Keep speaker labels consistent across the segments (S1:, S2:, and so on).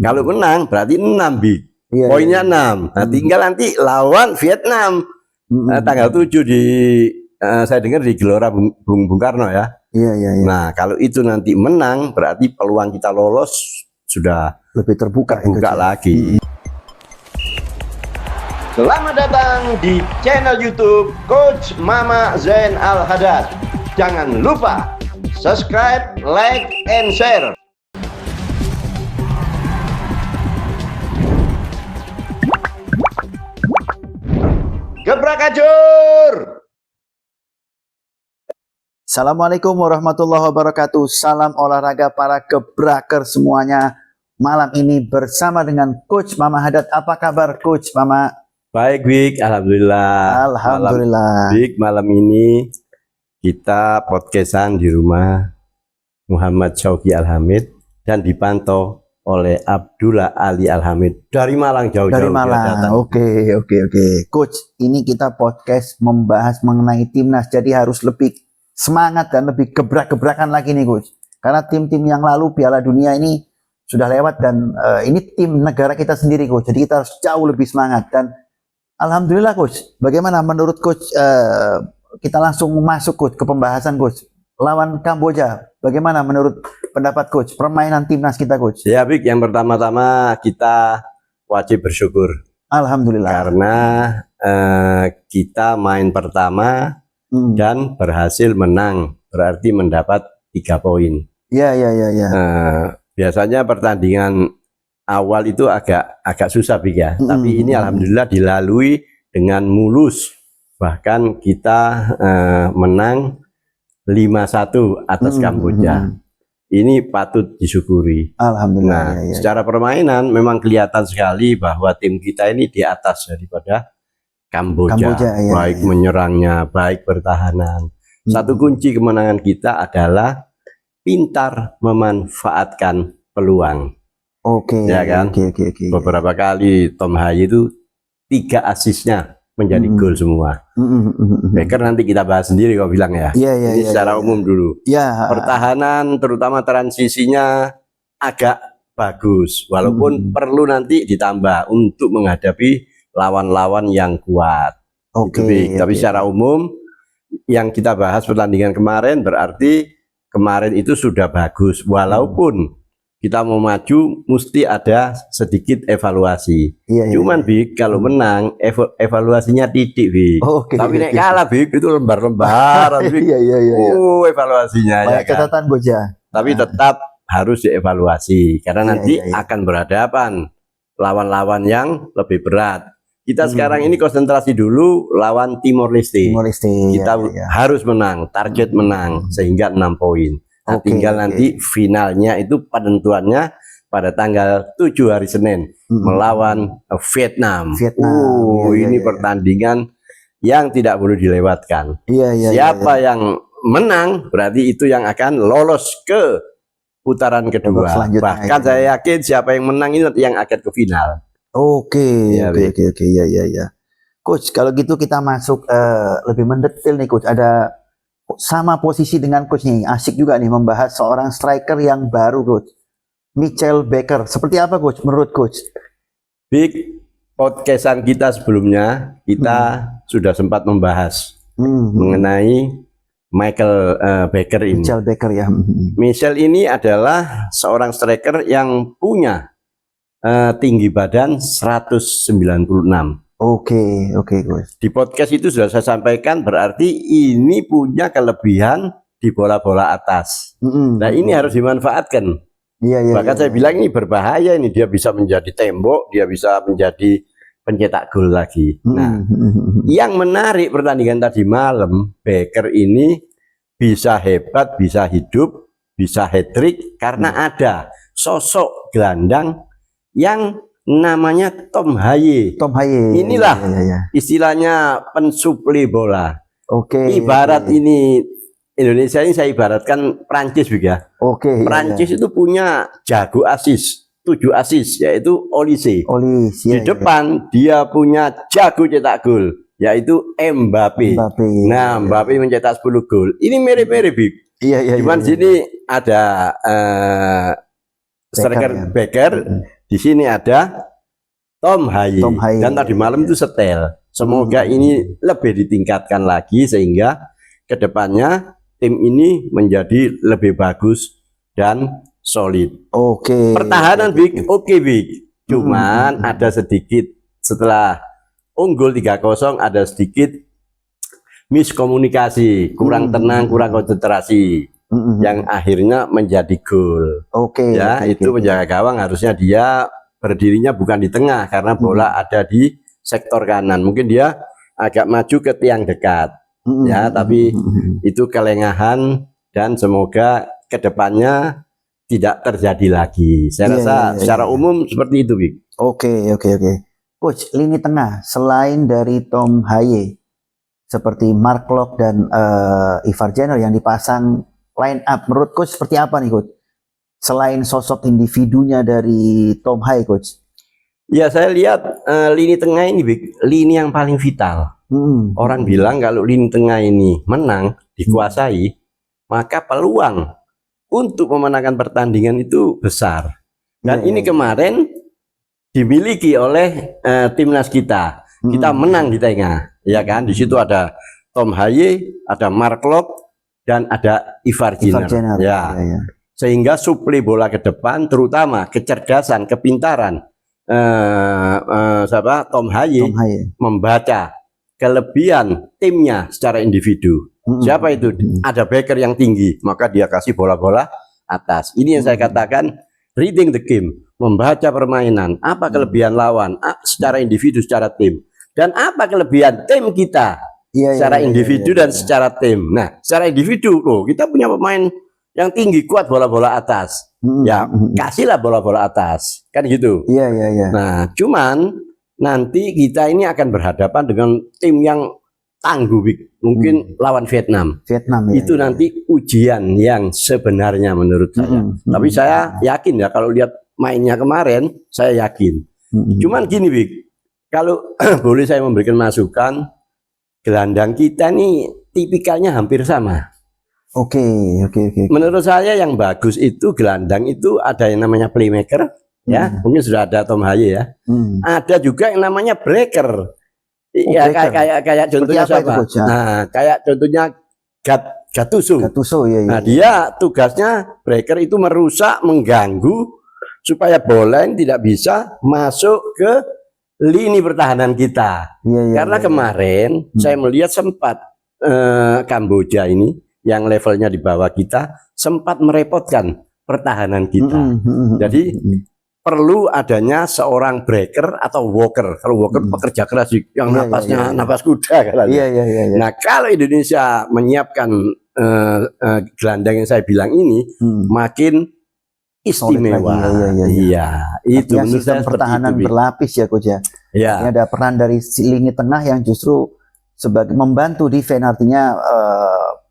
S1: Kalau menang berarti 6 Big.
S2: Iya,
S1: Poinnya 6. Nah, tinggal nanti lawan Vietnam. Tanggal 7 di saya dengar di Gelora Bung Karno ya.
S2: Iya.
S1: Nah, kalau itu nanti menang berarti peluang kita lolos sudah
S2: Lebih terbuka
S1: lagi. Selamat datang di channel YouTube Coach Mama Zain Al Haddad. Jangan lupa subscribe, like, and share. Gebrak ajur.
S2: Assalamualaikum warahmatullahi wabarakatuh. Salam olahraga para gebraker semuanya. Malam ini bersama dengan Coach Mama Haddad. Apa kabar Coach Mama?
S1: Baik, Big. Alhamdulillah.
S2: Alhamdulillah.
S1: Big, malam ini kita podcastan di rumah Muhammad Syauqi Al-Hamid dan dipantau oleh Abdullah Ali Al-Hamid dari Malang jauh-jauh.
S2: Dari Malang. Oke. Coach, ini kita podcast membahas mengenai timnas. Jadi harus lebih semangat dan lebih gebrak-gebrakan lagi nih Coach. Karena tim-tim yang lalu Piala Dunia ini sudah lewat dan ini tim negara kita sendiri Coach. Jadi kita harus jauh lebih semangat dan alhamdulillah Coach. Bagaimana menurut Coach, kita langsung masuk Coach ke pembahasan Coach. Lawan Kamboja, bagaimana menurut pendapat Coach permainan timnas kita Coach?
S1: Ya Big, yang pertama-tama kita wajib bersyukur.
S2: Alhamdulillah.
S1: Karena kita main pertama dan berhasil menang, berarti mendapat 3 poin.
S2: Iya.
S1: Biasanya pertandingan awal itu agak susah Big ya, tapi ini alhamdulillah dilalui dengan mulus. Bahkan kita menang 5-1 atas Kamboja. Ini patut disyukuri.
S2: Alhamdulillah.
S1: Nah, secara permainan memang kelihatan sekali bahwa tim kita ini di atas daripada Kamboja. Baik menyerangnya, baik pertahanan. Satu kunci kemenangan kita adalah pintar memanfaatkan peluang.
S2: Oke.
S1: Ya kan?
S2: Oke.
S1: Beberapa kali Tom Haye itu 3 asisnya menjadi gol semua. Becker nanti kita bahas sendiri kau bilang ya. Ini secara umum dulu. Pertahanan terutama transisinya agak bagus, walaupun perlu nanti ditambah untuk menghadapi lawan-lawan yang kuat. Tapi secara umum yang kita bahas pertandingan kemarin berarti kemarin itu sudah bagus, walaupun kita mau maju mesti ada sedikit evaluasi. Cuman Big, kalau menang evaluasinya titik Big. Tapi nek kalah Big itu lembar-lembar. Evaluasinya ya kan.
S2: Catatan Boja.
S1: Tapi tetap harus dievaluasi karena nanti akan berhadapan lawan-lawan yang lebih berat. Kita sekarang ini konsentrasi dulu lawan Timor Leste. Kita harus menang, target menang sehingga 6 poin. Nah, tinggal nanti finalnya itu penentuannya pada tanggal 7 hari Senin melawan Vietnam. Ini pertandingan yang tidak boleh dilewatkan. Siapa yang menang berarti itu yang akan lolos ke putaran kedua. Bahkan saya yakin siapa yang menang ini yang akan ke final.
S2: Oke. Coach, kalau gitu kita masuk lebih mendetail nih Coach. Ada sama posisi dengan Coach nih, asik juga nih membahas seorang striker yang baru Coach, Michael Becker. Seperti apa Coach menurut Coach?
S1: Big, podcastan kita sebelumnya kita sudah sempat membahas mengenai Michael Becker ini.
S2: Michael Becker ya.
S1: Michael ini adalah seorang striker yang punya tinggi badan 196.
S2: Oke Coach.
S1: Di podcast itu sudah saya sampaikan berarti ini punya kelebihan di bola-bola atas. Nah ini harus dimanfaatkan. Bahkan saya bilang ini berbahaya, ini dia bisa menjadi tembok, dia bisa menjadi pencetak gol lagi. Nah, yang menarik pertandingan tadi malam, Becker ini bisa hebat, bisa hidup, bisa hat-trick karena ada sosok gelandang yang namanya Tom Haye. Inilah istilahnya pensupli bola. Ibarat ini Indonesia ini saya ibaratkan Prancis juga. Prancis itu punya jago asis, 7 asis yaitu Olise. Di depan dia punya jago cetak gol yaitu Mbappe. Nah, Mbappe mencetak 10 gol. Ini mirip-mirip Big. Cuman sini ada striker Becker. di sini ada Tom Haye. Dan tadi malam itu setel. Semoga ini lebih ditingkatkan lagi sehingga kedepannya tim ini menjadi lebih bagus dan solid.
S2: Oke.
S1: Pertahanan Big, oke Big. Cuman ada sedikit setelah unggul 3-0 ada sedikit miskomunikasi, kurang tenang, kurang konsentrasi. Yang akhirnya menjadi gol. Ya, itu penjaga gawang harusnya dia berdirinya bukan di tengah karena bola ada di sektor kanan. Mungkin dia agak maju ke tiang dekat. Ya, tapi itu kelengahan dan semoga kedepannya tidak terjadi lagi. Saya rasa secara umum seperti itu, Bik.
S2: Oke. Coach, lini tengah selain dari Tom Haye seperti Mark Locke dan Ivar Jenner yang dipasang line up, menurut Coach seperti apa nih, Coach? Selain sosok individunya dari Tom Haye, Coach.
S1: Ya, saya lihat lini tengah ini, Bik, lini yang paling vital. Orang bilang kalau lini tengah ini menang, dikuasai, maka peluang untuk memenangkan pertandingan itu besar. Dan ini kemarin dimiliki oleh timnas kita. Kita menang di tengah, ya kan? Di situ ada Tom Haye, ada Mark Locke, dan ada Ivar Jenner. Ya. Sehingga suplai bola ke depan, terutama kecerdasan, kepintaran Tom Haye membaca kelebihan timnya secara individu. Siapa itu? Ada backer yang tinggi, maka dia kasih bola-bola atas. Ini yang saya katakan reading the game, membaca permainan. Apa kelebihan lawan secara individu, secara tim, dan apa kelebihan tim kita secara individu dan secara tim. Nah, secara individu loh, kita punya pemain yang tinggi, kuat, bola-bola atas. Ya, kasihlah bola-bola atas. Kan gitu. Nah, cuman nanti kita ini akan berhadapan dengan tim yang tangguh, mungkin lawan Vietnam. Itu nanti ujian yang sebenarnya menurut saya. Tapi saya yakin ya, kalau lihat mainnya kemarin, saya yakin. Cuman gini, Bik, kalau boleh saya memberikan masukan, gelandang kita nih tipikalnya hampir sama.
S2: Oke.
S1: Menurut saya yang bagus itu gelandang itu ada yang namanya playmaker, ya, mungkin sudah ada Tom Haye ya. Ada juga yang namanya breaker. Ya, kayak contohnya siapa? Nah, kayak contohnya Gattuso. Nah, dia tugasnya breaker itu merusak, mengganggu supaya bola yang tidak bisa masuk ke lini pertahanan kita. Karena kemarin saya melihat sempat Kamboja ini yang levelnya di bawah kita sempat merepotkan pertahanan kita. Jadi perlu adanya seorang breaker atau walker. Kalau walker pekerja keras yang napasnya napas kuda kan. Nah, kalau Indonesia menyiapkan gelandang yang saya bilang ini makin istimewa. Itu menurut saya
S2: pertahanan berlapis ya, Coach ya. Ini ada peran dari lini tengah yang justru sebagai membantu defense, artinya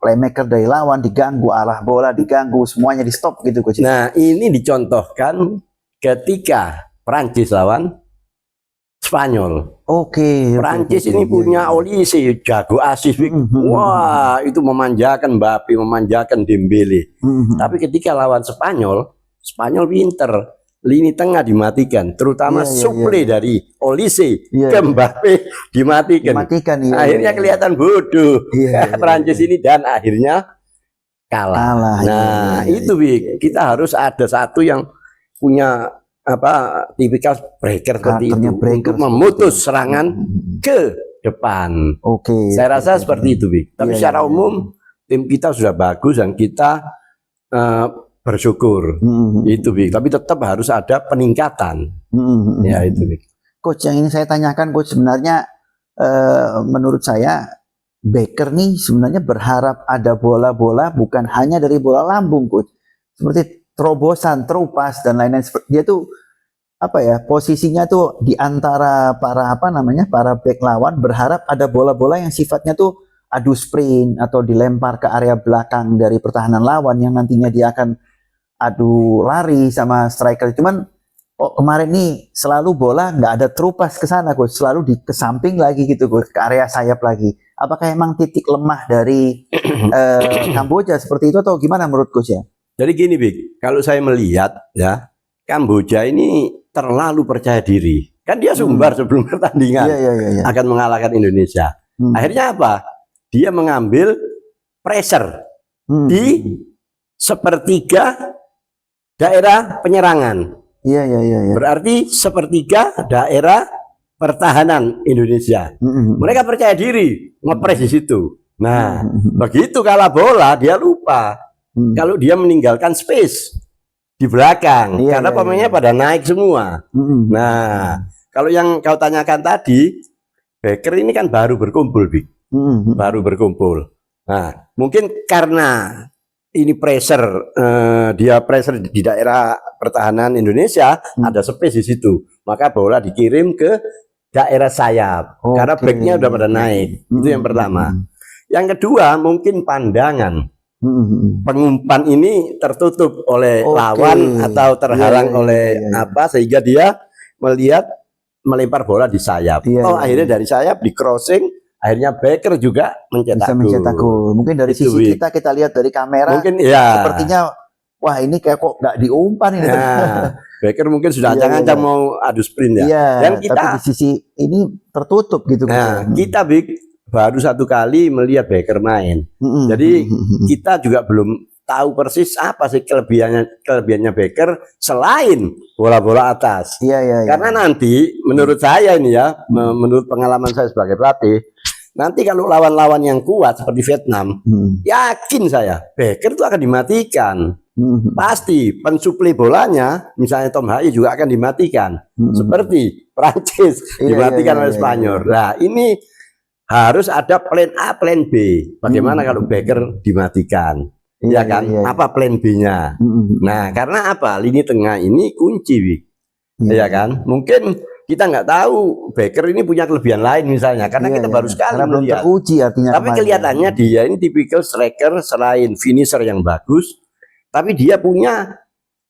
S2: playmaker dari lawan diganggu, arah bola diganggu, semuanya di stop gitu, Coach.
S1: Nah, ini dicontohkan ketika Prancis lawan Spanyol. Prancis ini punya Olise, jago asis. Wah, itu memanjakan Mbappe, memanjakan Dembele. Tapi ketika lawan Spanyol, Spanyol pinter. Lini tengah dimatikan, terutama suplai dari Olise ke Mbappe dimatikan. Akhirnya kelihatan bodoh Prancis ini dan akhirnya kalah. Nah, itu Bik, kita harus ada satu yang punya tipikal breaker seperti itu untuk memutus serangan ke depan. Saya rasa seperti itu, Bik. Tapi secara umum tim kita sudah bagus dan kita bersyukur. Itu, Bik. Tapi tetap harus ada peningkatan. Ya, itu, Bik.
S2: Coach, yang ini saya tanyakan, Coach, sebenarnya menurut saya Baker nih sebenarnya berharap ada bola-bola bukan hanya dari bola lambung, Coach. Seperti terobosan, terupas dan lain-lain. Dia tuh posisinya tuh di antara para para back lawan, berharap ada bola-bola yang sifatnya tuh adu sprint atau dilempar ke area belakang dari pertahanan lawan yang nantinya dia akan adu lari sama striker. Cuman kemarin nih selalu bola nggak ada terupas ke sana, Coach, selalu ke samping lagi gitu, Coach, ke area sayap lagi. Apakah emang titik lemah dari Kamboja seperti itu atau gimana menurut Coach ya?
S1: Jadi gini, Bik, kalau saya melihat ya, Kamboja ini terlalu percaya diri. Kan dia sumbar sebelum pertandingan akan mengalahkan Indonesia. Akhirnya apa? Dia mengambil pressure di sepertiga daerah penyerangan. Berarti sepertiga daerah pertahanan Indonesia. Mereka percaya diri, ngepres di situ. Nah, begitu kalah bola dia lupa kalau dia meninggalkan space di belakang karena pemainnya pada naik semua. Nah, kalau yang kau tanyakan tadi, Becker ini kan baru berkumpul, Bik. Baru berkumpul. Nah, mungkin karena ini pressure, dia pressure di daerah pertahanan Indonesia, ada space di situ. Maka bola dikirim ke daerah sayap. Karena backnya udah pada naik. Itu yang pertama. Yang kedua, mungkin pandangan. Pengumpan ini tertutup oleh lawan atau terhalang oleh apa, sehingga dia melihat melempar bola di sayap. Akhirnya dari sayap di crossing. Akhirnya Becker juga mencetak
S2: gol. Mungkin dari sisi kita lihat dari kamera, mungkin sepertinya wah ini kayak kok nggak diumpan ini.
S1: Nah, Becker mungkin sudah ancang-ancang mau adu sprint ya. Dan kita
S2: tapi di sisi ini tertutup gitu.
S1: Nah, kita baru satu kali melihat Becker main. Jadi kita juga belum tahu persis apa sih kelebihannya Becker selain bola-bola atas. Karena nanti menurut saya ini ya, menurut pengalaman saya sebagai pelatih, nanti kalau lawan-lawan yang kuat seperti Vietnam, yakin saya Becker itu akan dimatikan. Pasti pensuplai bolanya, misalnya Tom Haye juga akan dimatikan. Seperti Prancis dimatikan oleh Spanyol. Nah, ini harus ada plan A, plan B. Bagaimana kalau Becker dimatikan? Ya kan? Apa plan B-nya? Nah, karena apa? Lini tengah ini kunci, ya kan? Mungkin kita nggak tahu Becker ini punya kelebihan lain misalnya, karena kita baru sekali melihat. Tapi kelihatannya dia ini tipikal striker, selain finisher yang bagus, tapi dia punya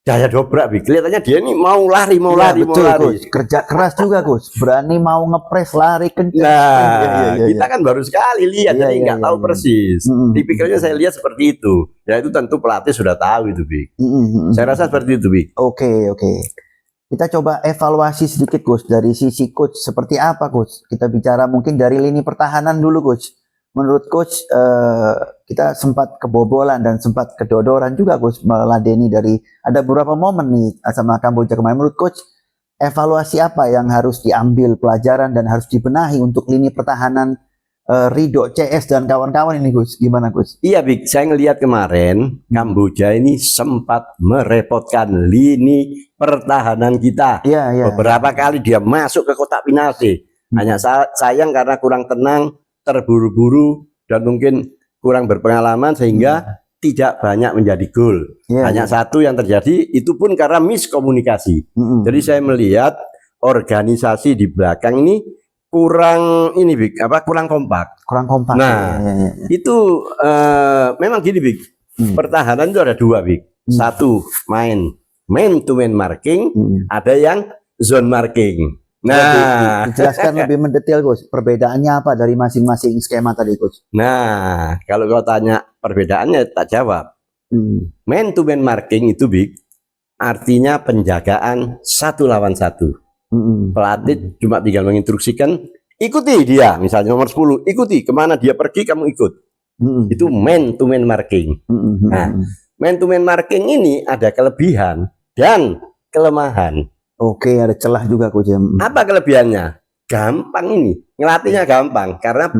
S1: daya dobrak, kelihatannya dia ini mau lari.
S2: Coach. Kerja keras juga, Coach. Berani mau ngepres, lari kencang.
S1: Nah, kita kan baru sekali lihat, jadi nggak tahu persis. Tipikalnya saya lihat seperti itu. Ya itu tentu pelatih sudah tahu itu, Bik. Saya rasa seperti itu, Bik.
S2: Oke. Kita coba evaluasi sedikit, Coach, dari sisi Coach. Seperti apa, Coach? Kita bicara mungkin dari lini pertahanan dulu, Coach. Menurut Coach, kita sempat kebobolan dan sempat kedodoran juga, Coach, meladeni dari ada beberapa momen nih sama Kamboja kemarin. Menurut Coach, evaluasi apa yang harus diambil pelajaran dan harus dibenahi untuk lini pertahanan Ridho, CS dan kawan-kawan ini, Coach? Gimana, Coach?
S1: Iya, Bik. Saya ngelihat kemarin Kamboja ini sempat merepotkan lini pertahanan kita. Beberapa kali dia masuk ke kotak penalti. Hanya sayang karena kurang tenang, terburu-buru, dan mungkin kurang berpengalaman sehingga tidak banyak menjadi gol. Hanya satu yang terjadi, itu pun karena miskomunikasi. Jadi saya melihat organisasi di belakang ini kurang kurang kompak. Nah, itu memang gini, Bik. Pertahanan itu ada dua, Bik. Satu man to man marking, ada yang zone marking. Nah,
S2: dijelaskan lebih mendetail, Coach. Perbedaannya apa dari masing-masing skema tadi, Coach?
S1: Nah, kalau kau tanya perbedaannya, tak jawab. Man to man marking itu, Bik, artinya penjagaan 1 lawan 1. Pelatih cuma tinggal menginstruksikan, ikuti dia, misalnya nomor 10, ikuti kemana dia pergi, kamu ikut. Itu man to man marking. Nah, man to man marking ini ada kelebihan dan kelemahan.
S2: Oke, ada celah juga, Coach.
S1: Apa kelebihannya? Gampang ini, ngelatihnya gampang karena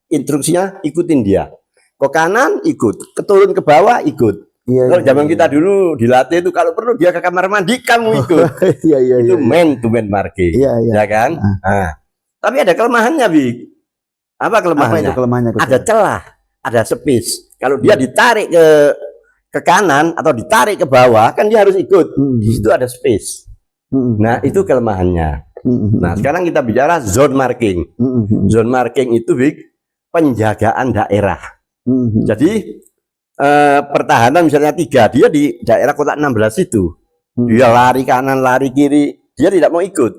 S1: instruksinya ikutin dia. Ke kanan ikut, keturun ke bawah ikut. Kalau zaman kita dulu dilatih itu kalau perlu dia ke kamar mandi kamu ikut. Itu man to man marking. Ya kan? Nah, tapi ada kelemahannya, Bik. Apa kelemahannya?
S2: Apa itu kelemahannya, Coach?
S1: Ada celah, ada space. Kalau dia ditarik ke kanan atau ditarik ke bawah, kan dia harus ikut. Di situ ada space. Nah, itu kelemahannya. Nah, sekarang kita bicara zone marking. Zone marking itu, Bik, penjagaan daerah. Jadi pertahanan misalnya 3, dia di daerah kotak 16 itu. Dia lari kanan, lari kiri, dia tidak mau ikut.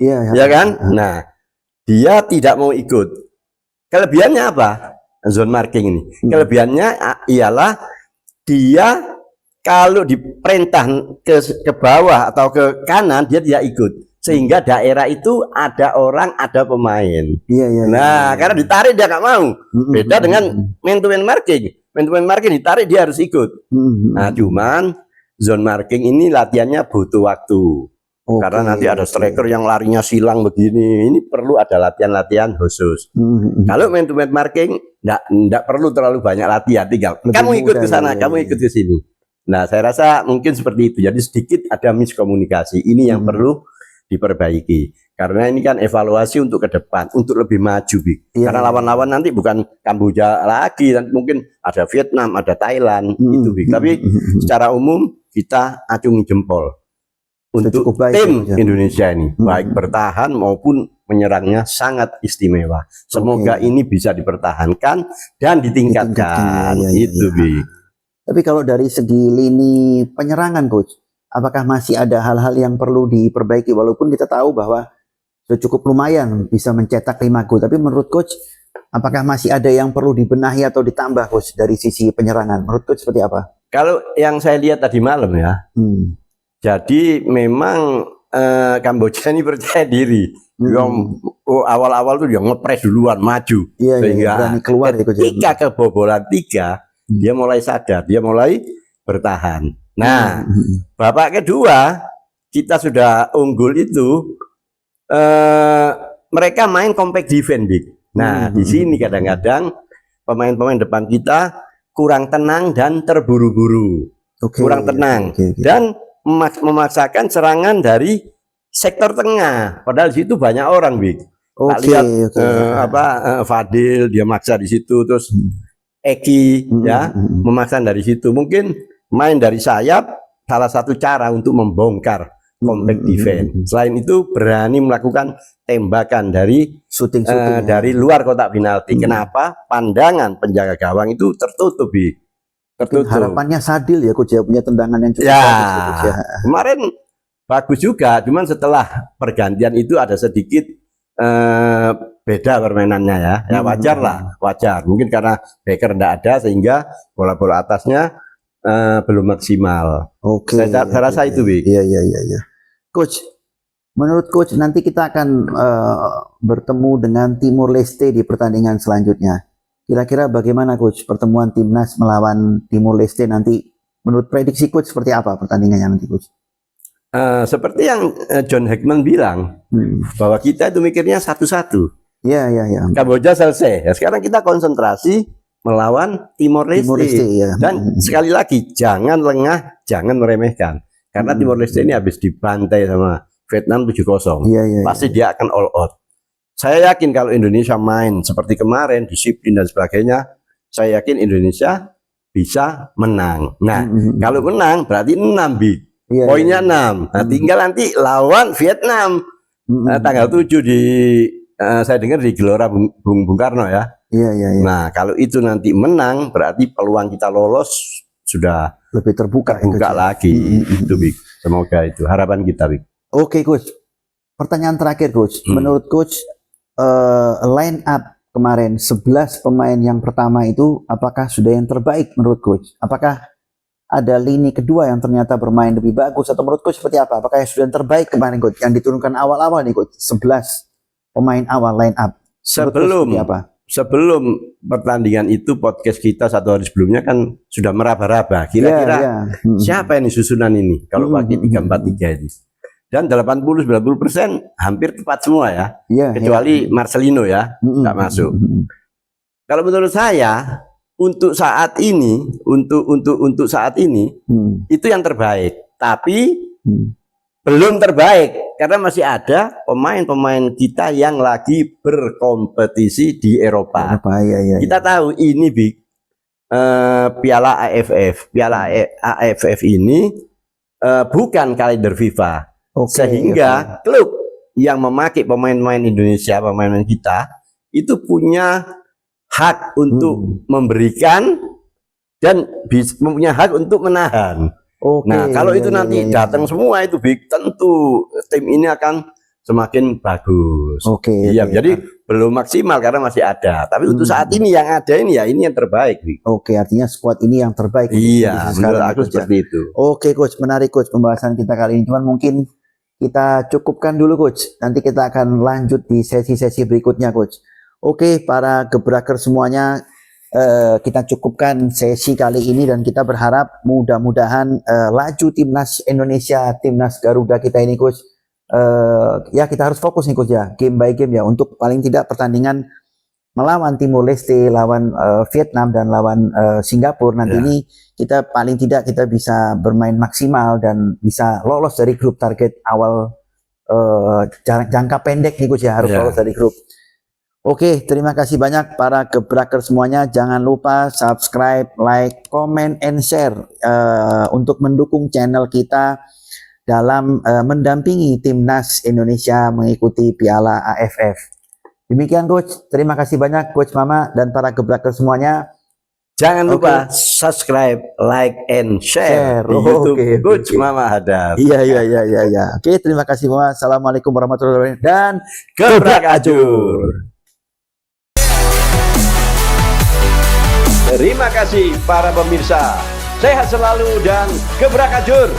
S1: Ya kan? Nah, dia tidak mau ikut. Kelebihannya apa? Zone marking ini. Kelebihannya ialah dia kalau diperintah ke bawah atau ke kanan dia tidak ikut, sehingga daerah itu ada orang, ada pemain. Nah, karena ditarik dia nggak mau. Beda dengan man to man marking. Man to man marking ditarik dia harus ikut. Nah, cuman zone marking ini latihannya butuh waktu. Karena nanti ada striker yang larinya silang begini, ini perlu ada latihan-latihan khusus. Kalau man to man marking, enggak perlu terlalu banyak latihan, tinggal kamu ikut ke sana, kamu ikut ke sini. Nah, saya rasa mungkin seperti itu. Jadi sedikit ada miskomunikasi. Ini yang perlu diperbaiki. Karena ini kan evaluasi untuk ke depan, untuk lebih maju, Karena lawan-lawan nanti bukan Kamboja lagi, nanti mungkin ada Vietnam, ada Thailand, itu, Tapi secara umum kita acungi jempol. Untuk tim Indonesia ini, baik bertahan maupun menyerangnya sangat istimewa. Semoga ini bisa dipertahankan dan ditingkatkan. Itu,
S2: Tapi kalau dari segi lini penyerangan, Coach, apakah masih ada hal-hal yang perlu diperbaiki? Walaupun kita tahu bahwa sudah cukup lumayan bisa mencetak 5 gol. Tapi menurut Coach, apakah masih ada yang perlu dibenahi atau ditambah, Coach, dari sisi penyerangan? Menurut Coach seperti apa?
S1: Kalau yang saya lihat tadi malam ya, jadi memang Kamboja ini percaya diri. Awal-awal tuh dia ngepres duluan, maju. Sehingga
S2: berani keluar
S1: ketika kebobolan 3, dia mulai sadar, dia mulai bertahan. Nah, babak kedua kita sudah unggul itu, mereka main compact defense, Nah, di sini kadang-kadang pemain-pemain depan kita kurang tenang dan terburu-buru. Kurang tenang dan memaksakan serangan dari sektor tengah, padahal di situ banyak orang, lihat Fadil dia maksa di situ, terus Eki memaksa dari situ. Mungkin main dari sayap salah satu cara untuk membongkar compact defense. Selain itu berani melakukan tembakan dari dari luar kotak penalti. Kenapa? Pandangan penjaga gawang itu tertutup,
S2: Harapannya Sadil ya, Coach, punya tendangan yang cukup bagus, ya.
S1: Kemarin bagus juga, cuman setelah pergantian itu ada sedikit beda permainannya ya. Wajar lah, wajar. Mungkin karena Becker tidak ada sehingga bola-bola atasnya belum maksimal. Saya rasa itu,
S2: Iya. Coach, menurut Coach nanti kita akan bertemu dengan Timor Leste di pertandingan selanjutnya. Kira-kira bagaimana, Coach, pertemuan timnas melawan Timor Leste nanti? Menurut prediksi Coach seperti apa pertandingannya nanti, Coach?
S1: Seperti yang John Hackman bilang, bahwa kita itu mikirnya 1-1.
S2: Iya.
S1: Kamboja selesai. Ya, sekarang kita konsentrasi melawan Timor Leste. Dan sekali lagi, jangan lengah, jangan meremehkan. Karena Timor Leste ini habis dibantai sama Vietnam 7-0. Pasti dia akan all out. Saya yakin kalau Indonesia main seperti kemarin, disiplin dan sebagainya, saya yakin Indonesia bisa menang. Nah, kalau menang berarti 6, poinnya 6. Nah, tinggal nanti lawan Vietnam tanggal 7 di saya dengar di Gelora Bung Karno ya. Nah, kalau itu nanti menang berarti peluang kita lolos sudah
S2: lebih terbuka
S1: lagi. Itu, semoga itu harapan kita,
S2: Oke, Coach. Pertanyaan terakhir, Coach. Menurut Coach, line up kemarin 11 pemain yang pertama itu apakah sudah yang terbaik menurut Coach? Apakah ada lini kedua yang ternyata bermain lebih bagus, atau menurut Coach seperti apa? Apakah sudah yang terbaik kemarin, Coach, yang diturunkan awal-awal nih, Coach? 11 pemain awal line up.
S1: Sebelum pertandingan itu, podcast kita 1 hari sebelumnya kan sudah meraba-raba. Kira-kira siapa ini susunan ini kalau pakai 3-4-3 ini? Dan 80-90% hampir tepat semua ya. Kecuali Marcelino ya, nggak masuk. Kalau menurut saya untuk saat ini, untuk saat ini itu yang terbaik. Tapi belum terbaik karena masih ada pemain-pemain kita yang lagi berkompetisi di Eropa. Kita tahu ini Piala AFF. Piala AFF ini bukan kalender FIFA. Sehingga klub yang memakai pemain-pemain Indonesia, pemain-pemain kita itu punya hak untuk memberikan dan mempunyai hak untuk menahan. Nah, kalau itu nanti datang semua itu tentu tim ini akan semakin bagus. bagus.
S2: Oke.
S1: Iya, jadi belum maksimal karena masih ada. Tapi untuk saat ini yang ada ini ya ini yang terbaik nih.
S2: Oke, artinya squad ini yang terbaik.
S1: Iya, menurut aku
S2: Coach, ya.
S1: seperti itu.
S2: Oke Coach, menarik Coach pembahasan kita kali ini. Cuman mungkin kita cukupkan dulu Coach. Nanti kita akan lanjut di sesi-sesi berikutnya Coach. Oke, para gebraker semuanya, kita cukupkan sesi kali ini dan kita berharap mudah-mudahan laju timnas Indonesia, timnas Garuda kita ini Coach. Ya kita harus fokus nih Coach ya, game by game ya, untuk paling tidak pertandingan melawan Timor Leste, lawan Vietnam dan lawan Singapura nanti ini kita paling tidak kita bisa bermain maksimal dan bisa lolos dari grup target awal jangka pendek nih Coach ya, harus lolos dari grup. Oke, terima kasih banyak para gebraker semuanya. Jangan lupa subscribe, like, comment, and share untuk mendukung channel kita dalam mendampingi timnas Indonesia mengikuti Piala AFF. Demikian Coach, terima kasih banyak Coach Mama dan para gebraker semuanya.
S1: Jangan lupa subscribe, like, and share di YouTube Coach Mama Hadar.
S2: Iya. Oke, terima kasih semua. Assalamualaikum warahmatullahi wabarakatuh dan
S1: gebrak ajur. Terima kasih para pemirsa. Sehat selalu dan gebrak ajur.